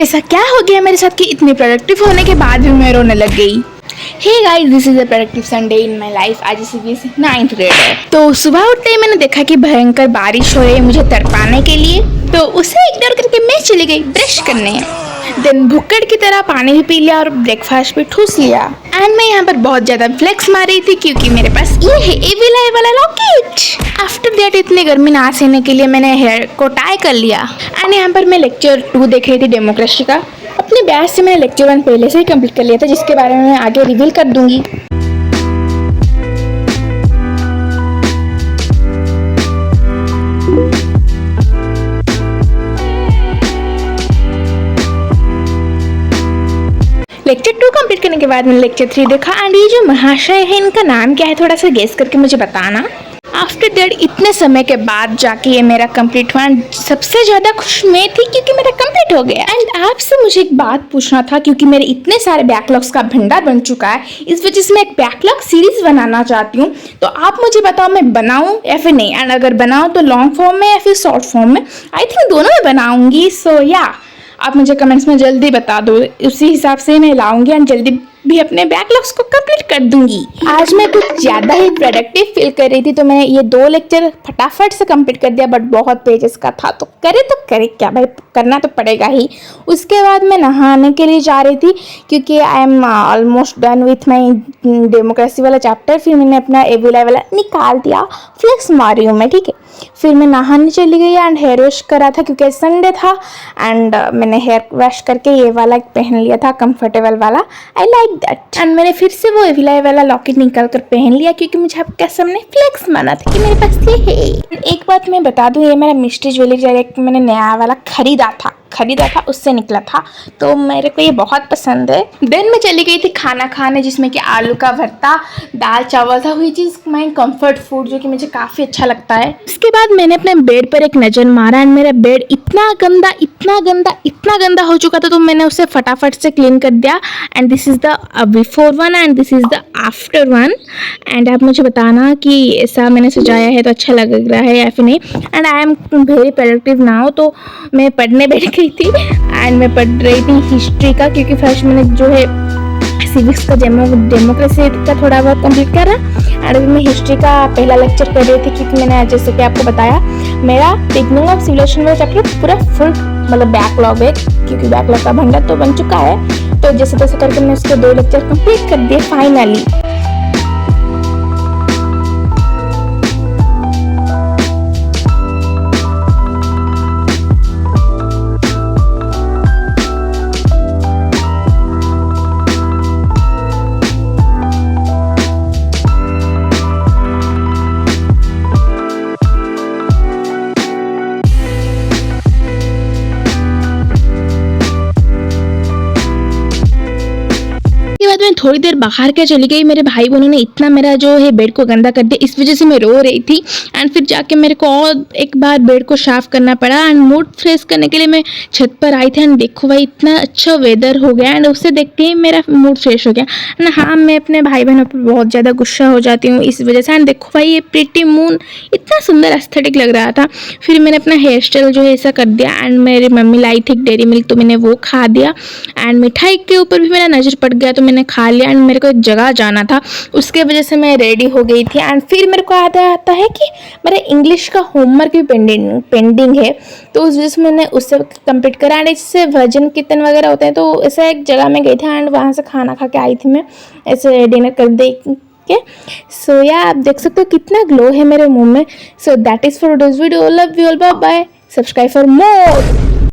ऐसा क्या हो गया मेरे साथ कि इतनी प्रोडक्टिव होने के बाद भी मैं रोने लग गई। Hey guys, this is a productive Sunday in my life. आज सीबीएसई 9th ग्रेड है। तो सुबह उठते ही मैंने देखा कि भयंकर बारिश हो रही है मुझे तड़पाने के लिए, तो उसे इग्नोर करके मैं चली गई ब्रश करने। देन भुक्कड़ की तरह पानी भी पी लिया और ब्रेकफास्ट भी ठूस लिया। एंड मैं यहाँ पर बहुत ज्यादा फ्लेक्स मार रही थी क्योंकि मेरे पास ये है एविल आई वाला लॉकेट। आफ्टर दैट इतनी गर्मी ना सहने के लिए मैंने हेयर को टाई कर लिया। एंड यहाँ पर मैं लेक्चर 2 देख रही थी डेमोक्रेसी का। अपने बैच से मैंने लेक्चर 1 पहले से ही कंप्लीट कर लिया था, जिसके बारे में मैं आगे रिवील कर दूंगी। लेक्चर 2 कंप्लीट करने के बाद मैंने लेक्चर 3 देखा। एंड ये जो महाशय है इनका नाम क्या है, थोड़ा सा गेस करके मुझे बताना। आफ्टर दैट इतने समय के बाद जाके ये मेरा कंप्लीट हुआ। सबसे ज़्यादा खुश मैं थी क्योंकि मेरा कंप्लीट हो गया। एंड आपसे मुझे एक बात पूछना था, क्योंकि मेरे इतने सारे बैकलॉग्स का भंडार बन चुका है, इस वजह से मैं एक बैकलॉग सीरीज बनाना चाहती हूँ। तो आप मुझे बताओ मैं बनाऊँ या फिर नहीं। एंड अगर बनाऊँ तो लॉन्ग फॉर्म में या फिर शॉर्ट फॉर्म में। आई थिंक दोनों में बनाऊँगी। सो या आप मुझे कमेंट्स में जल्दी बता दो, उसी हिसाब से मैं लाऊंगी एंड जल्दी भी अपने बैकलॉग्स को कंप्लीट कर दूंगी। आज मैं कुछ ज़्यादा ही प्रोडक्टिव फील कर रही थी, तो मैंने ये 2 लेक्चर फटाफट से कंप्लीट कर दिया। बट बहुत पेजेस का था, तो करे क्या भाई, करना तो पड़ेगा ही। उसके बाद मैं नहाने के लिए जा रही थी क्योंकि I am almost done with my democracy वाला चैप्टर। फिर मैंने अपना एविल वाला निकाल दिया, फ्लेक्स मार रही हूँ मैं, ठीक है। फिर मैं नहाने चली गई एंड हेयर वॉश करा था क्योंकि संडे था। एंड मैंने हेयर वॉश करके ये वाला पहन लिया था, कंफर्टेबल वाला। I like that. एंड मैंने फिर से वो एविलाई वाला लॉकेट निकाल कर पहन लिया क्योंकि मुझे आपके सामने फ्लेक्स माना था कि मेरे पास ये है। एक बात मैं बता दूं, ये मेरा मिस्ट्री ज्वेलरी मैंने नया वाला खरीदा था, उससे निकला था, तो मेरे को ये बहुत पसंद है। देन मैं चली गई थी खाना खाने, जिसमें कि आलू का भरता, दाल चावल था, हुई चीज़ माई कंफर्ट फूड, जो कि मुझे काफ़ी अच्छा लगता है। इसके बाद मैंने अपने बेड पर एक नज़र मारा एंड मेरा बेड इतना गंदा हो चुका था, तो मैंने उसे फटाफट से क्लीन कर दिया। And this is the before one and this is the after one. And आप मुझे बताना कि ऐसा मैंने सजाया है तो अच्छा लग रहा है या फिर नहीं। And I am very productive now. तो मैं पढ़ने बैठ गई थी एंड मैं पढ़ रही थी हिस्ट्री का, क्योंकि फर्स्ट मैंने जो है सिविक्स का डेमोक्रेसी का थोड़ा बहुत कंप्लीट करा। एंड अभी मैं हिस्ट्री का पहला लेक्चर कर रही थी क्योंकि मैंने जैसे कि आपको बताया मेरा बिगनिंग ऑफ सिविलाइजेशन वाला चैप्टर पूरा फुल मतलब बैकलॉग है, क्योंकि बैकलॉग का भंडार तो बन चुका है। तो जैसे तैसे करके मैंने उसके 2 लेक्चर कंप्लीट कर दिए फाइनली। बाद मैं थोड़ी देर बाहर क्या चली गई। मेरे भाई बहनों ने इतना मेरा जो है बेड को गंदा कर दिया, इस वजह से मैं रो रही थी। एंड फिर जाके मेरे को और एक बार बेड को साफ करना पड़ा। एंड मूड फ्रेश करने के लिए मैं छत पर आई थी। एंड देखो भाई इतना अच्छा वेदर हो गया, एंड उससे देखते ही मेरा मूड फ्रेश हो गया। एंड हाँ, मैं अपने भाई बहनों पर बहुत ज़्यादा गुस्सा हो जाती हूँ इस वजह से। एंड देखो भाई ये प्रिटी मून इतना सुंदर एस्थेटिक लग रहा था। फिर मैंने अपना हेयर स्टाइल जो है ऐसा कर दिया। एंड मेरी मम्मी लाई थी डेयरी मिल्क, तो मैंने वो खा दिया। एंड मिठाई के ऊपर भी मेरा नज़र पड़ गया, तो मैंने खा लिया। एंड मेरे को एक जगह जाना था, उसके वजह से मैं रेडी हो गई थी। एंड फिर मेरे को आता है कि मेरा इंग्लिश का होमवर्क भी पेंडिंग है, तो उस वजह से मैंने उससे कंप्लीट करा। एंड इससे भजन कीर्तन वगैरह होते हैं, तो ऐसा एक जगह में गई थी एंड वहाँ से खाना खा के आई थी मैं, ऐसे डिनर कर दे के। सो या आप देख सकते हो कितना ग्लो है मेरे मुंह में। So that is for this video. Love you all, bye bye, subscribe for more.